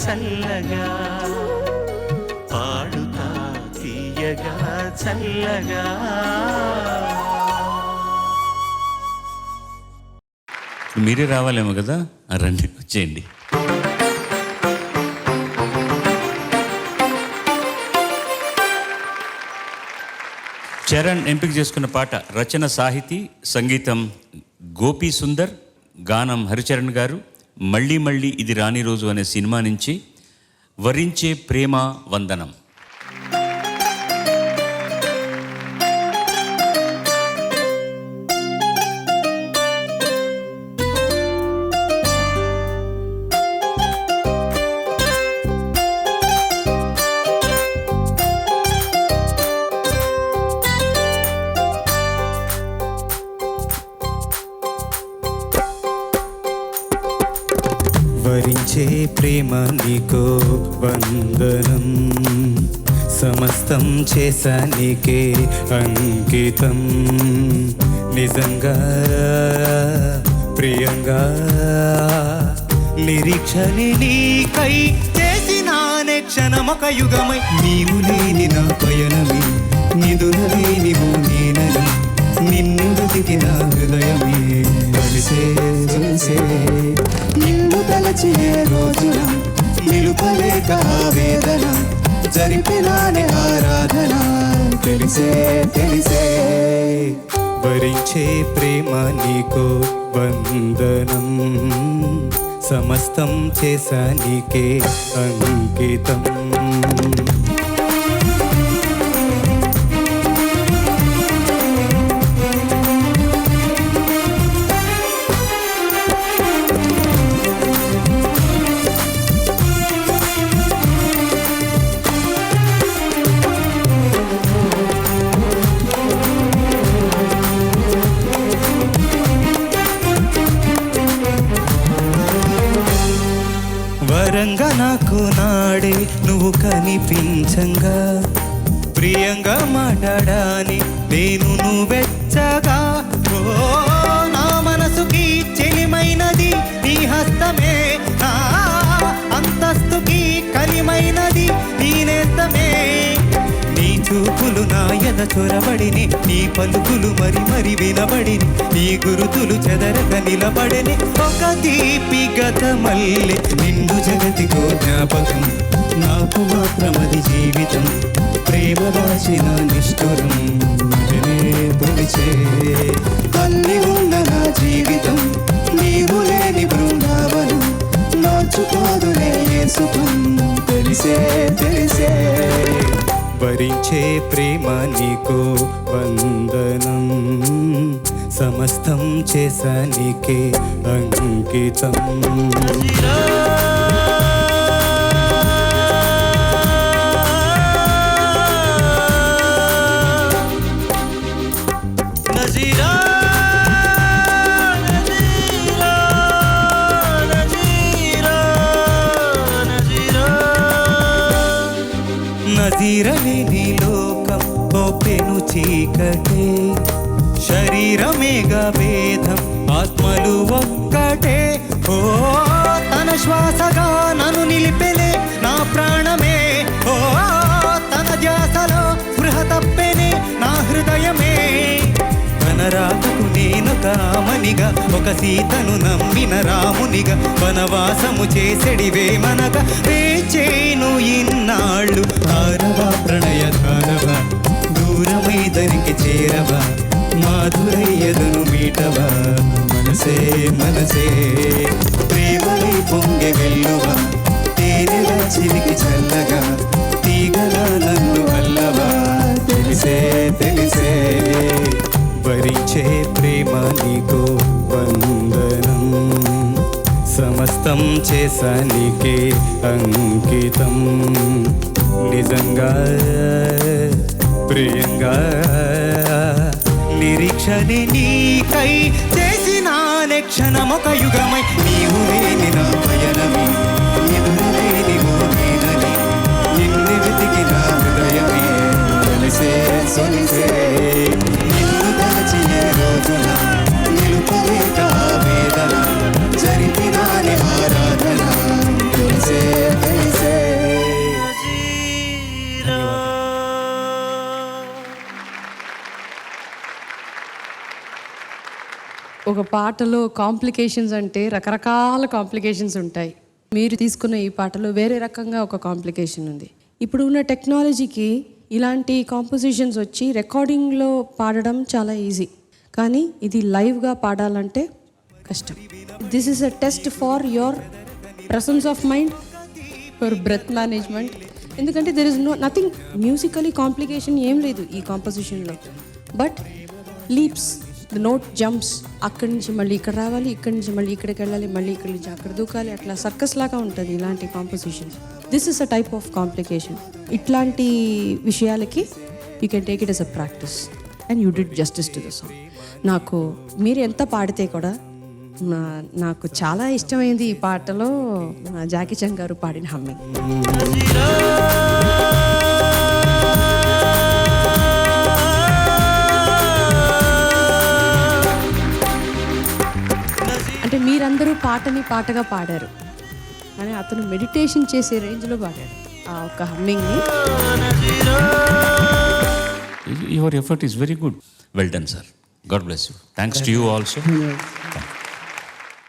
చల్లగా పాడుతా తీయగా చల్లగా. మీరే రావాలేమో కదా, రండి వచ్చేయండి. చరణ్ ఎంపిక చేసుకున్న పాట రచన సాహితీ, సంగీతం గోపీ సుందర్, గానం హరిచరణ్ గారు. మళ్ళీ మళ్ళీ ఇది రాని రోజు అనే సినిమా నుంచి వరించే ప్రేమ వందనం. వరించే ప్రేమ నీకో వందనం, సమస్తం చేశా నీకే అంకితం. నిజంగా ప్రియంగా నిరీక్షని నీకై చేసినానే క్షణమొక యుగమై. నీవు లేని నా పయనమే, నిదుర లేనివు నేనని, నిన్ను వెతికిన హృదయమే కలిసే కలిసే. నిన్ను తలచి ఏ రోజున నిలుపలేక వేదన, జరిపినానే ఆరాధన తెలిసే తెలిసే. వరించే ప్రేమ నీకో వందనం, సమస్తం చేశా నీకే అంకితం. వరంగా నాకు నాడే నువ్వు కనిపించంగా, ప్రియంగా మాట్లాడాని నేను నువ్వెచ్చగా. ఓ నా మనసుకి చెలిమైనది నీ హస్తమే, నా అంతస్తుకి కలిమైనది నీ నేస్తమే. నీ చూపులు నా ఎద చొరబడిని, నీ పలుకులు మరి మరి వినబడిని, నీ గురుతులు చెదరక నిలబడిని. ఒక తీపి గత మల్లె నిండు జగతికో జ్ఞాపకం, నాకు మాత్రమది జీవితం. ప్రేమ దాచిన నిష్ఠురం పొడిచే, అన్ని ఉన్న నా జీవితం నీవు లేని బృందావనం, నోచుకోదులే సుఖం తెలిసే తెలిసే. వరించే ప్రేమ నీకో వందనం, సమస్తం చేశా నీకే అంకితం. నజీరనే నీ లోకం ఓపెను చీకటే, శరీరమేగా భేదం ఆత్మలు ఒక్కటే. ఓ తన శ్వాసగా నన్ను నిలిపెనే నా ప్రాణమే, ఓ తన ధ్యాసలో స్పృహ తప్పెనే నా హృదయమే. తన రాకకు నేను కామనిగా, ఒక సీతను నమ్మిన రామునిగా, వనవాసము చేసెడివే మనగా వేచేను ఇన్నాళ్ళు. ఆరవా ప్రణయ ధారవా, దూరమై దరికి చేరవా, మాధురయ్యదను మీటవా. మనసే మనసే ప్రేమలై పొంగె వెల్లువా, తేనెల చిరికి చల్లగా, తీగలా నన్ను అల్లవా తెలిసే తెలిసే. వరించే ప్రేమ నీకో వందనం, సమస్తం చేశా నీకే అంకితం. నిజంగా ప్రియంగా నిరీక్షని నీకై చేసినానే క్షణమొక యుగమై. నీవు లేని నా పయనమే, ఎదురు లేనివో నేనని, నిన్ను వెతికిన హృదయమే తెలిసే సొలిసే. నిన్ను తలచి ఏ రోజున నిలుపలేక వేదన, జరిపినానే ఆరాధన తెలిసే. నజీరా ఒక పాటలో కాంప్లికేషన్స్ అంటే రకరకాల కాంప్లికేషన్స్ ఉంటాయి. మీరు తీసుకున్న ఈ పాటలో వేరే రకంగా ఒక కాంప్లికేషన్ ఉంది. ఇప్పుడు ఉన్న టెక్నాలజీకి ఇలాంటి కాంపోజిషన్స్ వచ్చి రికార్డింగ్లో పాడడం చాలా ఈజీ, కానీ ఇది లైవ్గా పాడాలంటే కష్టం. This is a test for your presence of mind, for breath management. ఎందుకంటే there is nothing musically complication ఏం లేదు ఈ కాంపోజిషన్లో, but leaps, the note jumps, అక్కడి నుంచి మళ్ళీ ఇక్కడ రావాలి, ఇక్కడి నుంచి మళ్ళీ ఇక్కడికి వెళ్ళాలి, మళ్ళీ ఇక్కడి నుంచి అక్కడ దూకాలి, అట్లా సర్కస్ లాగా ఉంటుంది ఇలాంటి compositions. This is a type of complication. ఇట్లాంటి విషయాలకి you can take it yes a practice and you did justice to the song. నాకు మీరు ఎంత పాడితే కూడా నాకు చాలా ఇష్టమైంది ఈ పాటలో జాకీ చాన్ గారు పాడిన హమ్మింగ్. అంటే మీరందరూ పాటని పాటగా పాడారు, కానీ అతను మెడిటేషన్ చేసే రేంజ్లో పాడాడు ఆ ఒక్క హమ్మింగ్ని. Your effort is very good. Well done sir. God bless you. Thanks to you also.